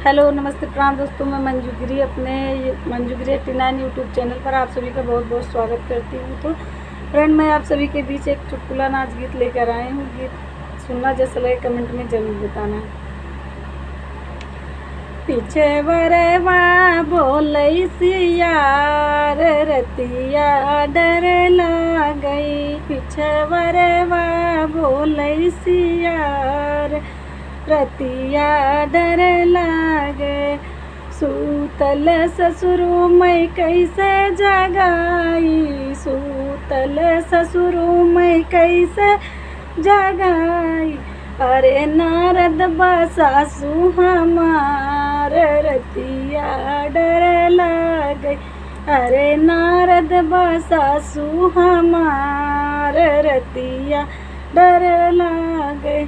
Hello नमस्ते प्रणाम दोस्तों, मैं मंजूगिरी अपने मंजूगिरी 89 यूट्यूब चैनल पर आप सभी का बहुत बहुत स्वागत करती हूँ। तो फ्रेंड, मैं आप सभी के बीच एक चुटकुला नाच गीत लेकर आई हूँ। गीत सुनना जैसा लगे कमेंट में ज़रूर बताना। पीछे बरवा बोलई सियार रतिया डर लागई। पीछे बरवा बोलई सियार रतिया डर लागे। सूतल ससुरु मैं कैसे जगाई। सूतल ससुरु मैं कैसे जगाई। अरे नारद सासु हमार रतिया डर लागे। अरे नारद सासु हमार रतिया डर लागे।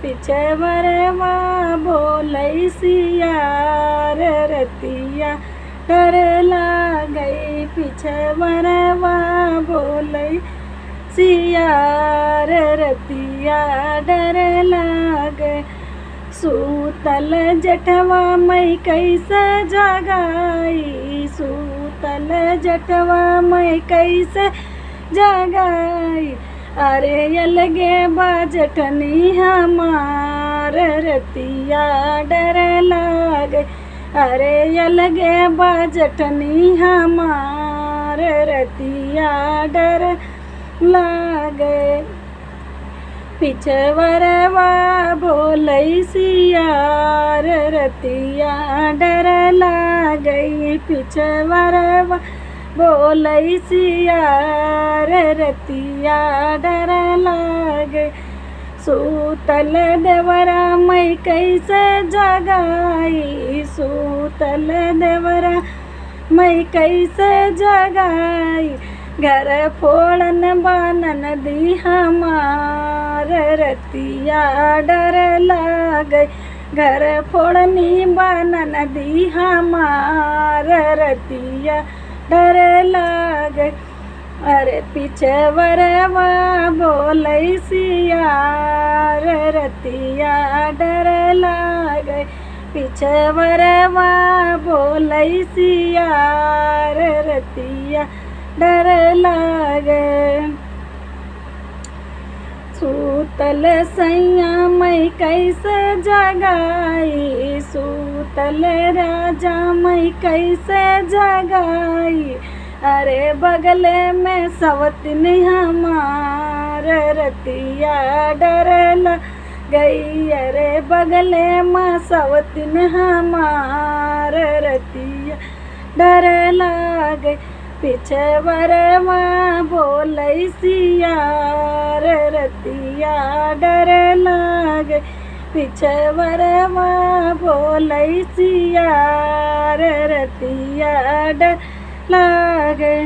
पीछे बरवा बोलई सियार रतिया डर लागई। पीछे बरवा बोलई सियार रतिया डर लागे। सूतल जटवा मैं कैसे जगाई। सूतल जटवा मैं कैसे जगाई। अरे अलगे बाजटनी हमार रतिया डर लागे। अरे अलगे बाजटनी हमार रतिया डर लागे। पीछे बरवा बोलई सियार रतिया डर लागई। पीछे बरवा बोलई सियार रतिया डर लागे। सूतल देवरा मैं कैसे जगाई। सूतल देवरा मैं कैसे जगाई। घर फोड़न बानन दी हमार रतिया डर लागई। घर फोड़नी बानन दी हमार रतिया डर लागे। अरे पीछे बरवा बोलई सियार रतिया डर लागे। पीछे बरवा बोलई सियार रतिया डर लागे। सूतल सैया मैं कैसे जगाई। सूतल राजा मैं कैसे जगाई। अरे बगले में सवतिन हमार रतिया डर गई। अरे बगले में सवतिन हमार रतिया डर लागे। पीछे बरवा बोलई सियार रतिया डर लागे। पीछे बरवा बोलई सियार रतिया डर लागे।